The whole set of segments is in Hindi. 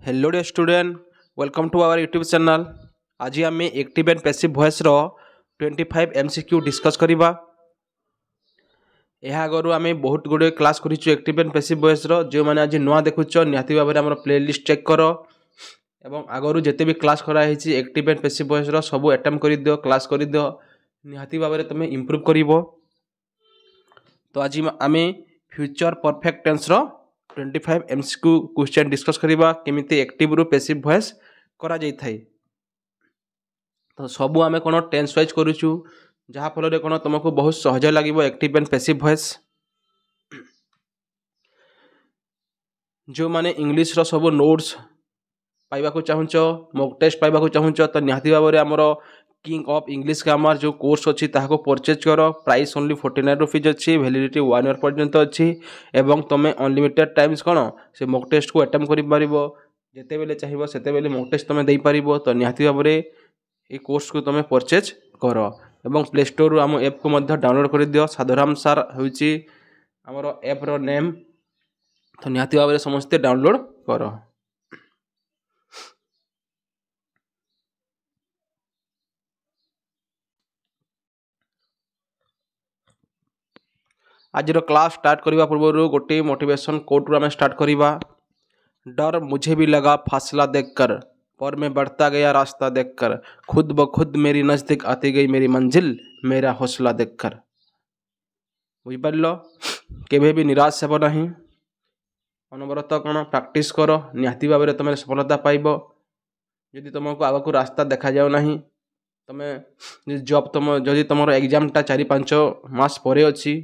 Hello dear student, welcome to our YouTube channel. आज आम एक्टिव एंड पैसिव वॉइस रो 25 एमसीक्यू डिस्कस करवा। यह आगु आम बहुत गुड़े क्लास करूँ एक्टिव एंड पैसिव वॉइस रो। जो मैंने आज नुआ देखुच निहाती भाव में आम प्लेलिस्ट चेक कर एवं आगु जिते भी क्लास कराई एक्टिव एंड पैसिव वॉइस रो सब अटेम्प्ट कर दियो, क्लास कर दियो, निहाती भाव में तुम इम्प्रूव कर। तो आज आम फ्यूचर परफेक्ट टेंस रो 25 एमसीक्यू क्वेश्चन डिस्कस करवा केमिति एक्टिव रु पैसिव वॉइस करा जाई थाई। तो सबू आम कौन टेंस वाइज करूँ जहाँफल कौन तुमको बहुत सहज लगे एक्टिव एंड पैसिव वॉइस। जो मैंने इंग्लिश रो सब नोट्स पाइबा चाहूच, मॉक टेस्ट पाइबा चाहूच तो निहाती भाव में आमर किंग ऑफ इंग्लिश ग्रामर जो कोर्स अच्छी ताको परचेज कर। प्राइस ओनली 49 रुपीज अच्छी, वैलिडिटी 1 ईयर पर्यंत अच्छी एवं तुम अनलिमिटेड टाइम्स कौन से मॉक टेस्ट को अटेम्प्ट कर जिते बेले चाहिए सेते बेले मॉक टेस्ट तुम दे पार। तो निहाती भाव में ये कोर्स को तुम परचेज कर एवं प्ले स्टोर आम ऐप को डाउनलोड कर दियो। साधुराम सार होची आमर ऐप रो नेम। तो निहाती भाव में समस्ते डाउनलोड कर। आज क्लास स्टार्ट करने पूर्व गोटे मोटिवेशन कोट आम स्टार्ट करवा। डर मुझे भी लगा फासला देखकर, पर मैं बढ़ता गया रास्ता देखकर। खुद ब खुद मेरी नज़दीक आती गई मेरी मंजिल, मेरा हौसला देखकर। बुझिपार केवे भी निराश हेब नहीं। अनवरत कौन प्रैक्टिस कर, निहाती भाव में तुम सफलता पाइब। यदि तुमको आगक रास्ता देखा जाऊ ना, तुम जब तुम जदि तुम एग्जामटा 4-5 मास पर अच्छी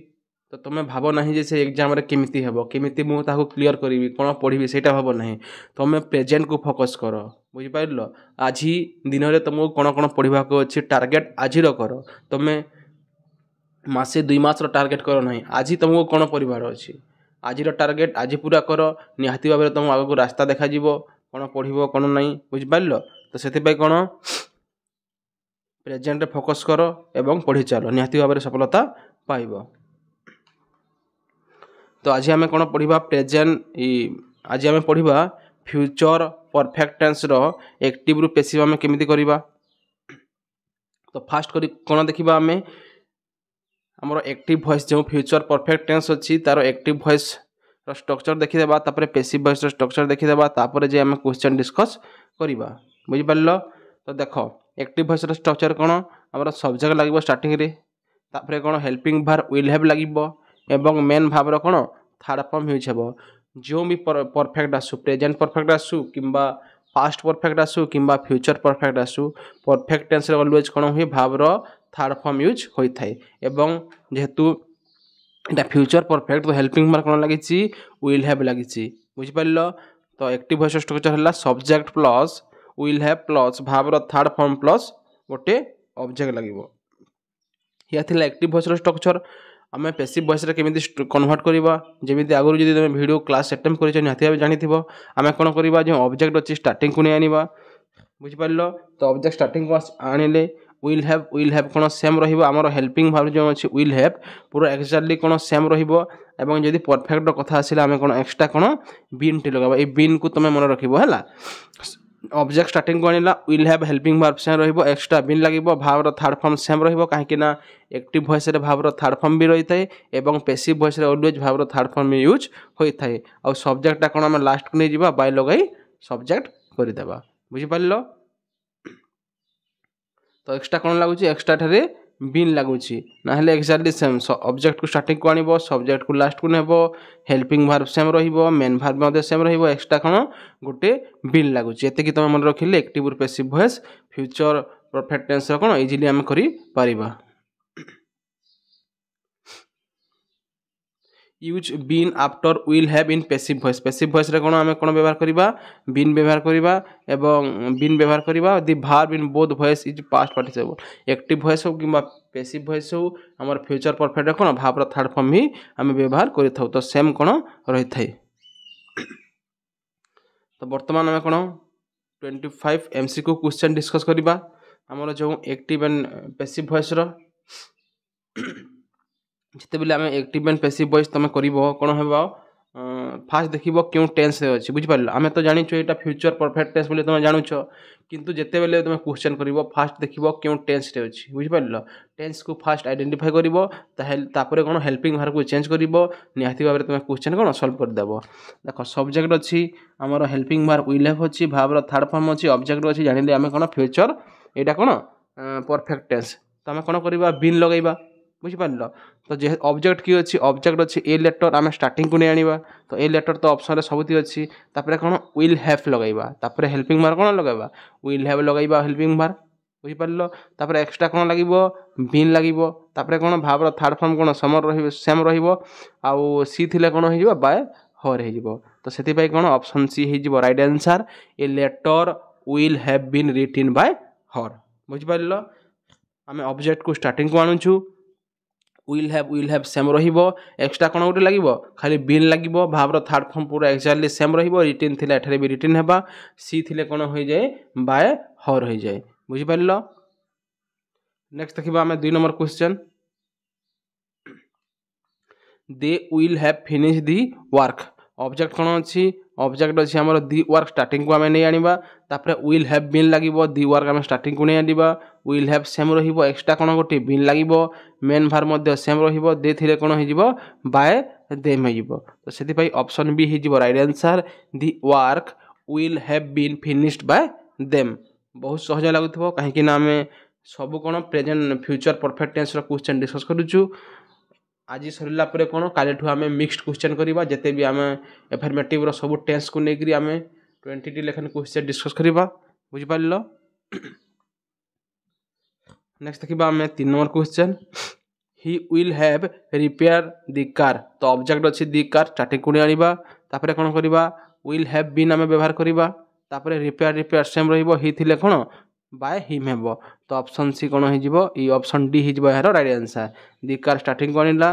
तो तुम्हें भाव ना जे से एग्जाम केमिति हेबो, केमिति मु ताको क्लियर करी, कौन पढ़ी सेटा भाव ना। तुम प्रेजेंट को फोकस कर। बुझिपार आज दिन में तुमको कौन कौन पढ़ा अच्छी टार्गेट आज कर। तुम मासे 2 मास टार्गेट कर ना, आज तुमको कौन पढ़ार अच्छी आज टार्गेट आज पूरा कर। निहाती भाव में तुम आगक रास्ता देखा कौन पढ़ कौन ना। बुझिपार तो से कौन प्रेजेंट फोकस कर एवं पढ़ी चल, निहाती भाव में सफलता पाइब। तो आज आम कौन पढ़ा प्रेजेंट, आज आम पढ़ा फ्यूचर परफेक्ट टेंस रो एक्टिव रु पैसिव आम केमिति करबा। तो फास्ट करी कौन देखा आम आमर एक्टिव वॉइस जो फ्यूचर परफेक्ट टेंस अच्छी तार एक्टिव वॉइस स्ट्रक्चर देखीदेबा, तापर पैसिव वॉइस स्ट्रक्चर देखीदेबा, तापर जे आम क्वेश्चन डिस्कस करबा। बुझिपार तो देख एक्टिव वॉइस स्ट्रक्चर कौन आमर सब्जेक्ट लगे स्टार्टिंग रे, तापर कौन हेल्पिंग भार विल हैव लगे एवं मेन भाव कौन थर्ड फॉर्म यूज हे। जो भी परफेक्ट आसू, प्रेजेंट परफेक्ट आसू किंबा पास्ट परफेक्ट आसू किंबा फ्यूचर परफेक्ट आसू, परफेक्ट टेंस ऑलवेज कौन हुए भाव थर्ड फॉर्म यूज होता है। एवं जेहेतु यहाँ फ्यूचर परफेक्ट तो हेल्पिंग भार कौन लगी विल हैव लगी। बुझिपार तो एक्टिव वॉइस स्ट्रक्चर है subject plus will have plus भाव थर्ड फॉर्म प्लस गोटे ऑब्जेक्ट लगे। यह थिला एक्टिव वॉइस स्ट्रक्चर। आम पैसिव वॉइस केमिति कन्वर्ट करवा, जमी आगुरी जब तुम वीडियो क्लास अटेम्प्ट कर निहाती भाव जानी आम कौन करवा जो ऑब्जेक्ट अच्छी स्टार्टिंग को नहीं आनिबा। बुझिपार तो ऑब्जेक्ट स्टार्टिंग को आनिले विल हैव कौन सेम रहिबो। आमर हेल्पिंग भाव जो अच्छी विल हैव पूरा एक्जाक्टली कौन सेम रहिबो। एवं जदि परफेक्ट कथा आसिला आम कौन एक्सट्रा कौन बीन टी लगाबा। ये बीन को तुम मन रखिबो हैला। ऑब्जेक्ट स्टार्टिंग को आनिला विल हैव हेल्पिंग भाव सेम रहिबो, एक्सट्रा बीन लगिबो, भाव थर्ड फॉर्म सेम रहिबो। कहीं ना एक्टिव वॉइस रे भाव थर्ड फॉर्म भी रही है एवं पैसिव वॉइस रे ऑलवेज भाव थर्ड फॉर्म यूज होता है। और सब्जेक्टा कौन आम लास्ट को नहीं जावा बाय लगाई सब्जेक्ट करदेबा। बुझिपार तो एक्सट्रा कौन लगुच एक्सट्रा ठारे बीन लगुच ना एक्जाक्टली सेम। ऑब्जेक्ट को स्टार्टिंग को आनिबो, सब्जेक्ट को लास्ट को नेबो, हेल्पिंग भार्ब सेम रहिबो, मेन भार्ब मध्य सेम रहिबो, एक्सट्रा कौन गोटे बीन लगुच। एते कि तुम मन रखिले active passive voice future perfect tense कौन इजिली आम करि परिबा। Use been after will have in passive voice. Passive voice रे कौन आम कौन व्यवहार करबा बीन व्यवहार करबा एवं बीन व्यवहार करबा। The verb in both voice is past participle. Active voice हो किंबा पैसिव वॉइस हो आमर फ्यूचर परफेक्ट कौन भाव थर्ड फॉर्म ही आम व्यवहार करिथाउ। तो सेम कौन रही थाए। तो बर्तमान आम कौन 25 एमसीक्यू क्वेश्चन डिस्कस करबा। आमर जो एक्टिव एंड पैसिव वॉइस रो जिते बेले आम एक्टिव एंड पैसिव वॉइस तुम कर कौन हे फास्ट देखिबो क्यों टेंस रे अछि बुझि पारल आमे तो जानिछु एटा फ्यूचर परफेक्ट टेंस बोली तुम जानुछ किंतु जेते बेले तुम क्वेश्चन करिवो फास्ट देखिबो क्यों टेंस रे अछि बुझि पारल टेंस को फास्ट आइडेंटिफाई करिवो तापरे कोन हेल्पिंग वर्ब को चेंज करिवो निहाती भाबरे तुम क्वेश्चन कोन सॉल्व कर देबो देखो सब्जेक्ट अछि हमर हेल्पिंग वर्ब विल हैव अछि भाबर थर्ड फॉर्म अछि ऑब्जेक्ट अछि जानिले आमे कोन फ्यूचर एटा कोन परफेक्ट टेंस तो आमे कोन करिबा बीन लगाइबा बुझि पारल तो जे ऑब्जेक्ट की अछि ऑब्जेक्ट अछि ए लेटर आमे स्टार्टिंग को नै आनिबा तो ए लेटर तो ऑप्शन रे सबथि अछि तापरे कोन विल हैव लगाइबा तापरे हेल्पिंग वर्ब कोन लगाइबा विल हैव लगाइबा हेल्पिंग वर्ब बुझि पारल तापरे एक्स्ट्रा कोन लागिबो बीन लागिबो तापरे कोन भाबर थर्ड फॉर्म कोन समर रहिबो सेम रहिबो आउ सी थिले कोन हो जिवो बाय हर हो जिवो तो सेति पई कोन ऑप्शन सी हो जिवो right answer a letter will have been written by her बुझि पारल आमे ऑब्जेक्ट को स्टार्टिंग को आनुछु विल हैव सेम रहिबो एक्स्ट्रा कोन उटे लागिबो खाली बीन लागिबो भाबर थर्ड फॉर्म पूरा एक्चुअली सेम रहिबो रिटन थिले एठारे भी रिटन हेबा सी थिले कोन होई जाय बाय हर होई जाय बुझि पारल नेक्स्ट देखिबा आमे 2 number question they will have finish the work object कोन अछि ऑब्जेक्ट अछि हमर दी वर्क स्टार्टिंग को आमे नै आनिबा तापरे विल हैव बीन लागिबो दी वर्क आमे स्टार्टिंग को नै आनिबा विल हैव सेम रहिबो एक्स्ट्रा कोन गोटे बीन लागिबो मेन भार मध्ये सेम रहिबो दे थिले कोन हो जिवो बाय देम हो जिवो तो सेति पई ऑप्शन बी हो जिवो right answer the work will have been finished by them बहुत सहज लागुथबो काहे कि ना आमे सब कोन प्रेजेंट फ्यूचर परफेक्ट टेंस रो क्वेश्चन डिस्कस करूछु आज सरला परे कोन कालेठु आमे मिक्स्ड क्वेश्चन करिबा जते भी आमे एफर्मेटिव रो सब टेंस को नेकरी आमे 20 टी लेखन क्वेश्चन डिस्कस करिबा बुझि पारलो नेक्स्ट देखिबा आमे 3 number question he will have repair the car तो ऑब्जेक्ट अछि द कार स्टार्टिंग को आनिबा तापरे कोन करिबा विल हैव बीन आमे व्यवहार करिबा तापरे रिपेयर सेम रहिबो ही थिले कोन बाय हिम हेबो तो ऑप्शन सी कोन हो जिवो ई ऑप्शन डी हो जिवो यार right answer the car starting को आनिला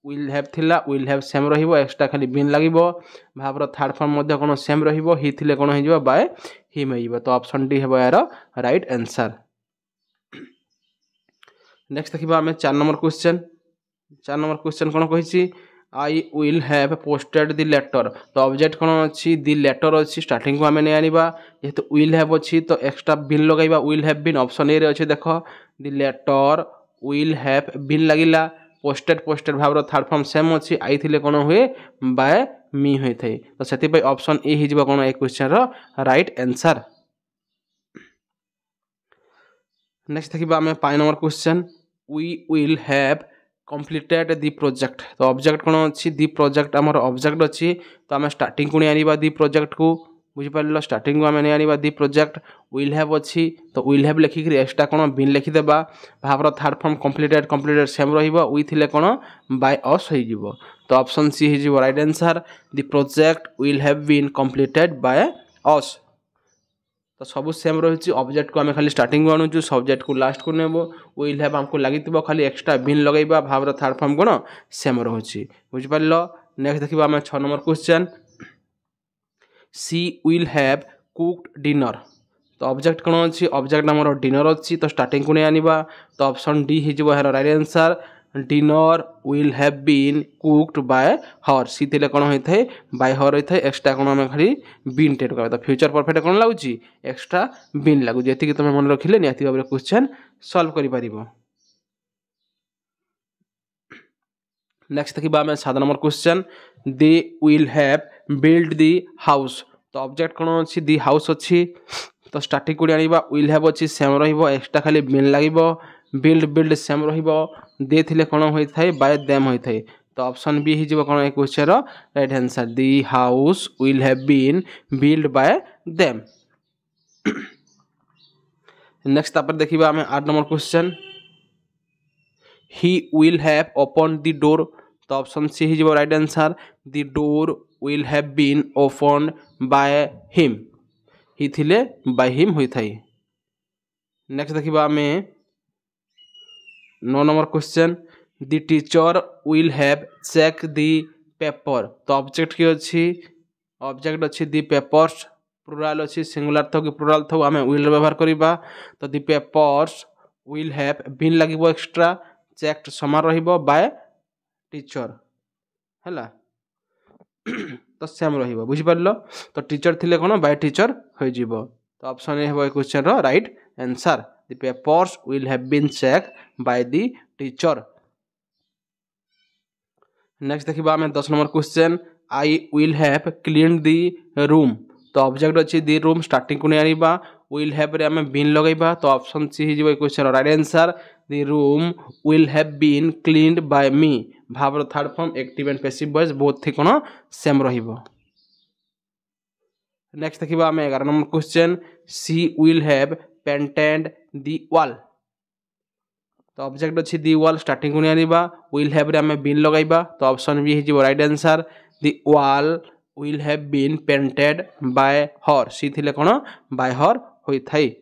विल हैव थिला विल हैव सेम रहिबो एक्स्ट्रा खाली बीन लागिबो भाबर थर्ड फॉर्म मध्ये कोन सेम रहिबो ही थिले कोन हो जिवो बाय हिम हो जिवो तो ऑप्शन डी हेबो यार राइट आंसर नेक्स्ट देखिबा हमें 4 नंबर क्वेश्चन कोन कहिछि I will have posted the letter तो ऑब्जेक्ट कोन अछि द लेटर अछि स्टार्टिंग को हमें नै आनिबा जेतु विल हैव अछि तो एक्स्ट्रा बीन लगाइबा will have been option A रे अछि देखो the letter will have been लागिला पोस्टेड भाबर थर्ड फॉर्म सेम अछि आई थिले कोन हुए बाय मी होई थई तो सेति पई ऑप्शन ए हि जिवो कोन ए क्वेश्चन रो राइट आंसर नेक्स्ट देखिबा हमें 5 number question we will have completed the project तो ऑब्जेक्ट कोन अछि दी प्रोजेक्ट हमर ऑब्जेक्ट अछि तो हम स्टार्टिंग को नै आनिबा दी प्रोजेक्ट को बुझि पारलो स्टार्टिंग को हम नै आनिबा दी प्रोजेक्ट विल हैव अछि तो विल हैव लिखि करी एक्स्ट्रा कोन बिन लिखि देबा Bhabar third form completed same रहिबो वी थिले कोन बाय अस होई जिवो तो ऑप्शन सी हि जिवो right answer the project will have been completed by us तो सब सेम रही ऑब्जेक्ट को आम खाली स्टार्टिंग को आणुचु सब्जेक्ट को लास्ट को नेबो विल हैव हमको लगी खाली एक्स्ट्रा बीन लगाइबा भावर थर्ड फॉर्म कोन सेम रही बुझि पारलो नेक्स्ट देखिबा आम 6 number question she will have cooked dinner तो ऑब्जेक्ट कोन अछि ऑब्जेक्ट हमर डिनर अछि तो स्टार्टिंग को नै आनिबा तो ऑप्शन डी हि जिवो हेर right answer dinner will have been cooked by her she थिले कोन होई थाए बाय हर होई थाए एक्स्ट्रा कोन हम खाली बीन टेड करबा तो फ्यूचर परफेक्ट कोन लागुची एक्स्ट्रा बीन लागु जेति कि तुम मन रखिले नियाती भाबरे क्वेश्चन सॉल्व करि परिबो नेक्स्ट देखिबा हम 7 number question they will have build the house तो ऑब्जेक्ट कोन अछि दी हाउस अछि तो स्टार्टिंग को आनिबा विल हैव अछि सेम रहिबो एक्स्ट्रा खाली बीन लागिबो बिल्ड सेम रहिबो दे थिले कोन होई थाए बाय देम होई थाए तो ऑप्शन बी हि जिवो कोन ए क्वेश्चन रो right answer the house will have been build by them next तापर देखिबा हमें 8 number question he will have open the door तो ऑप्शन सी हि जिवो right answer the door will have been opened by him he थिले बाय हिम होई थाए नेक्स्ट देखिबा हमें 9 number question the teacher will have check the paper तो ऑब्जेक्ट की अछि ऑब्जेक्ट अछि द पेपर्स प्लुरल अछि सिंगुलर थो कि प्लुरल थो हमें विल व्यवहार करिबा तो the papers will have been लागिबो एक्स्ट्रा चेक्ड समान रहिबो बाय टीचर हला तो सेम रहिबो बुझि पारलो तो टीचर थिले कोन बाय टीचर होई जिवो तो ऑप्शन ए हेबो ए क्वेश्चन रो right answer the papers will have been check by the teacher next देखिबा हमें 10 number question I will have clean the room तो ऑब्जेक्ट अछि द रूम स्टार्टिंग को नै आनिबा विल हैव रे हमें बीन लगाइबा तो ऑप्शन सी हिजबो ए question right answer the room will have been cleaned by me भावर third form active and passive voice both थी कोन सेम रहिबो नेक्स्ट देखिबा हमें 11 number question she will have painted the wall तो ऑब्जेक्ट अछि दी वॉल स्टार्टिंग को आनिबा विल हैव रे हमें बीन लगाइबा तो ऑप्शन बी हिजबो right answer the wall will have been painted by her she थिले कोन बाय हर होई थाई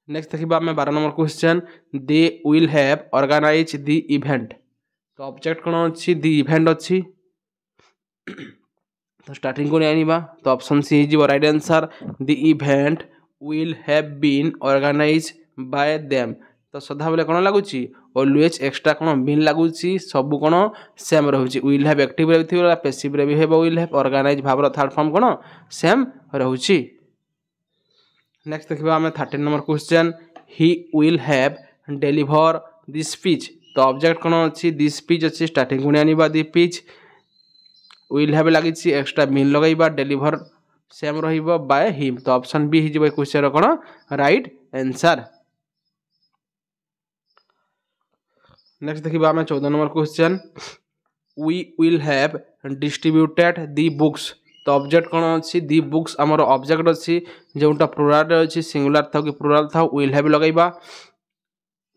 नेक्स्ट देखिबा हमें 12 number question they will have organize the event तो ऑब्जेक्ट कोन अछि द इवेंट अछि तो स्टार्टिंग को आनिबा तो ऑप्शन सी हिजबो right answer the event will have been organize by them तो सदा बेले कोन लागुची ऑलवेज एक्स्ट्रा कोन बीन लागुची सब कोन सेम रहउची विल हैव एक्टिव रे थिबा पैसिव रे भी हेबो विल हैव ऑर्गेनाइज भाबर थर्ड फॉर्म कोन सेम रहउची नेक्स्ट देखिबा हमें 13 number question he will have deliver this speech तो ऑब्जेक्ट कोन अछि दिस स्पीच अछि स्टार्टिंग को आनिबा दी स्पीच विल हैव लागिची एक्स्ट्रा बीन लगाइबा डिलीवर सेम रहिबो बाय हिम तो ऑप्शन बी हिजबो क्वेश्चन रो कोन राइट आंसर नेक्स्ट देखिबा हमें 14 number question we will have distributed the books तो ऑब्जेक्ट कोन अछि दी बुक्स हमर ऑब्जेक्ट अछि जेउटा प्लुरल रे अछि सिंगुलर था कि प्लुरल था विल हैव लगाइबा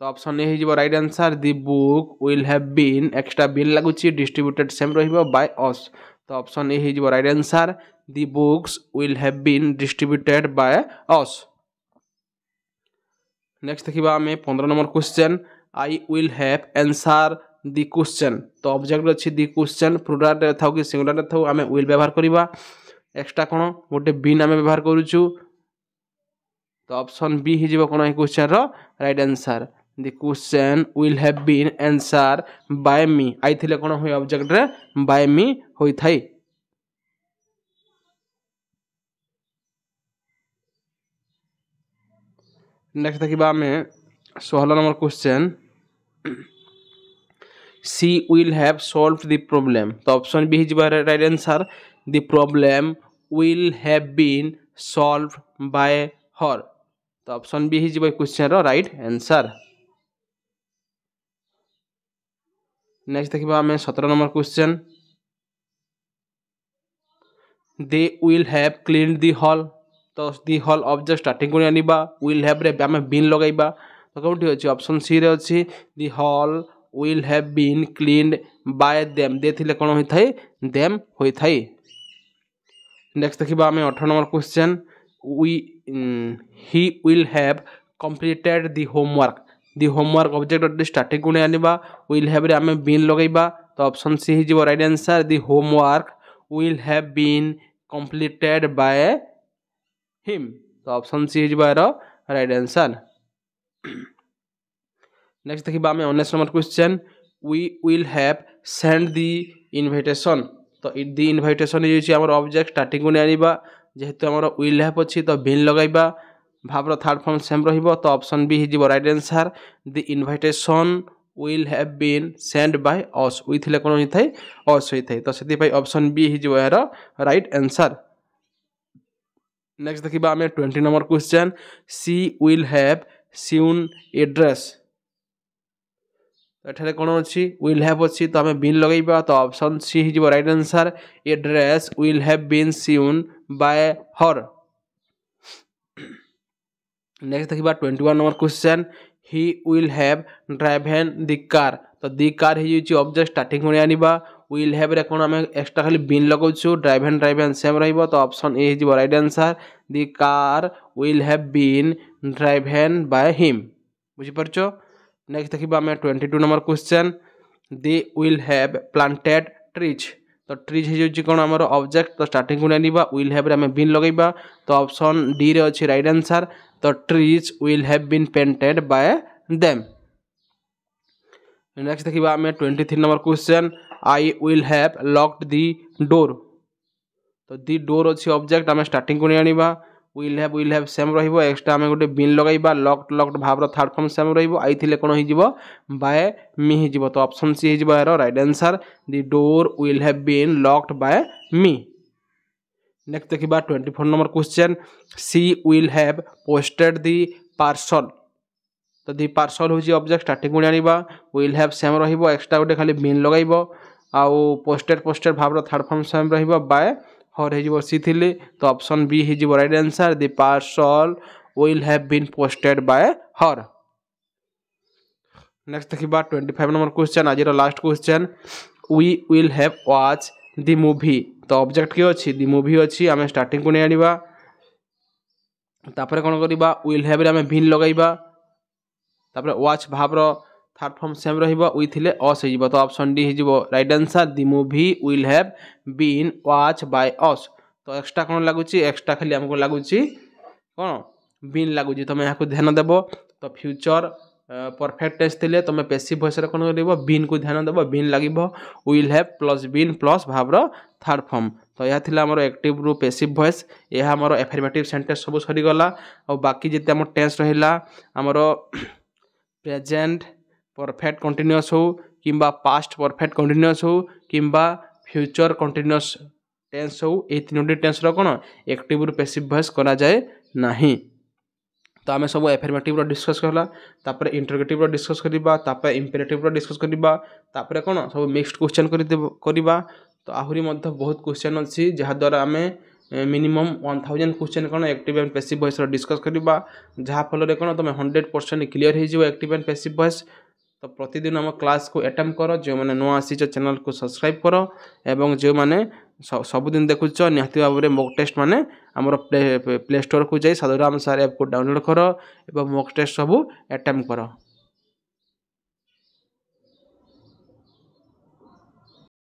तो ऑप्शन ए हिजबो right answer the book will have been extra been लागुची डिस्ट्रीब्यूटेड सेम रहिबो बाय अस तो ऑप्शन ए हिजबो right answer the books will have been distributed by us next देखिबा हमें 15 number question I will have answer the question तो ऑब्जेक्ट अछि दी क्वेश्चन प्लुरल रे थाउ कि सिंगुलर रे थाउ हमें विल व्यवहार करिबा एक्स्ट्रा कोन गोटे बीन हमें व्यवहार करूछु तो ऑप्शन बी हिजबो कोन ए क्वेश्चन रो right answer the question will have been answer by me I थिले कोन होय ऑब्जेक्ट रे बाय मी होई थाई नेक्स्ट देखिबा हमें 16 number question she will have solved the problem तो ऑप्शन बी हिजबो right answer the problem will have been solved by her तो ऑप्शन बी हिजबो क्वेश्चन रो राइट आंसर नेक्स्ट देखिबा हमें 17 number question they will have cleaned the hall तो दी हॉल ऑब्जेक्ट स्टार्टिंग को आनिबा विल हैव रे हमें बीन लगाइबा तो कोठी अछि ऑप्शन सी रे अछि the hall will have been cleaned by them they थिले कोन होई थाई देम होई थाई नेक्स्ट देखिबा हमें 18 number question he will have completed the homework object starting को आनिबा विल हैव रे हमें बीन लगाइबा तो ऑप्शन सी हिजबो right answer the homework will have been completed by him तो ऑप्शन सी हिजबो राइट आंसर नेक्स्ट देखिबा हमें 19 number question we will have send the invitation तो द इनविटेशन इज हमर ऑब्जेक्ट स्टार्टिंग को आनिबा जेहेतु हमर विल हैव अछि तो बीन लगाइबा भाबर थर्ड फॉर्म सेम रहिबो तो ऑप्शन बी हिजबो right answer the invitation will have been send by us we थिले कोन होई थाई अस होई थाई तो सेति पई ऑप्शन बी हिजबो राइट आंसर नेक्स्ट देखिबा हमें 20 number question she will have seen a dress एठारे कोन अछि विल हैव अछि तो हमें बीन लगाइबा तो ऑप्शन सी हिजबो right answer a dress will have been seen by her next देखिबा 21 number question he will have driven the car तो द कार हिजि ऑब्जेक्ट स्टार्टिंग को आनिबा विल हैव रे कोन हमें एक्स्ट्रा खाली बीन लगाउछु ड्राइवन सेम रहिबो तो ऑप्शन ए हिजबो right answer the car will have been driven by him बुझि परछो नेक्स्ट देखिबा हमें 22 number question they will have planted trees तो ट्रीज हिजि कोन हमर ऑब्जेक्ट तो स्टार्टिंग को आनिबा विल हैव रे हमें बीन लगाइबा तो ऑप्शन डी रे अछि राइट आंसर तो trees will have been painted by them next देखिबा हमें 23 number question I will have locked the door. तो दी डोर अच्छी ऑब्जेक्ट आम स्टार्टिंग को नहीं आनिबा विल हैव सेम रहिबो एक्स्ट्रा आम गोटे बिन लगाइबा लॉक्ड लॉक्ड भाव थर्ड फॉर्म सेम रहिबो आई थिले कोन होइजिबो बाय मी हिजिबो। तो ऑप्शन सी हिजिबो यार right answer the door will have been locked by me. Next देखिबा 24 number question she will have posted the parcel. तो दी पार्सल होची ऑब्जेक्ट स्टार्टिंग को आनिबा विल हैव सेम रहिबो एक्स्ट्रा गोटे खाली बिन लगाइबो आउ पोस्टेड भाव थर्ड फॉर्म सेम रहिबो बाय हर हिजिबो सी थिले। तो ऑप्शन बी हिजिबो right answer the parcel will have been posted by her. Next देखिबा 25 नंबर क्वेश्चन आज last question we will have watch the movie. तो ऑब्जेक्ट के अछि दी मूवी अछि आमे स्टार्टिंग को नै आनिबा तापर कोन करिबा विल हैव रे आमे बिन लगाइबा तापर वॉच भाव रो थर्ड फॉर्म सेम रहिबो वी थिले अस हिजिबो। तो ऑप्शन डी हिजिबो right answer the movie will have been watch by us. तो एक्स्ट्रा कोन लागुची एक्स्ट्रा खाली हमको लागुची कोन बिन लागुची तमे याको ध्यान देबो। तो फ्यूचर परफेक्ट टेंस थिले तमे पैसिव वॉइस रे कोन करिबो बिन को ध्यान देबो बिन लागिबो will have plus been plus भाव रो थर्ड फॉर्म। तो यह थिला हमर एक्टिव रु पैसिव वॉइस यह हमर एफर्मेटिव सेंटेंस सब सरी गला और बाकी जते हमर टेंस रहिला हमर प्रेजेंट परफेक्ट कंटीन्यूअस हो किंबा पास्ट परफेक्ट कंटीन्यूअस हो किंबा फ्यूचर कंटीन्यूअस टेंस हो ए तीनोटी टेंस रो कोन एक्टिव रु पैसिव वॉइस करा जाए नाही। तो आमे सब एफर्मेटिव रो डिस्कस करला तापर इंटरोगेटिव रो डिस्कस करिबा तापर इंपेरेटिव रो डिस्कस करिबा तापर कोन सब मिक्स्ड क्वेश्चन करिबा। तो आहुरी मध्ये बहुत क्वेश्चन अछि जहा द्वारा आमे मिनिमम 1000 क्वेश्चन कोन एक्टिव एंड पैसिव वॉइस रो डिस्कस करिबा जहा फल रे कोन तमे 100% क्लियर हे जिवो एक्टिव एंड पैसिव वॉइस। तो प्रतिदिन हम क्लास को अटेम्प्ट करो जो माने नो आसी चैनल को सब्सक्राइब करो एवं जो माने सबुदिन देखुच निहाती भाव में मॉक टेस्ट माने हमर प्ले स्टोर को जाई साधारण सार ऐप को डाउनलोड करो एवं मॉक टेस्ट सब अटेम्प्ट करो।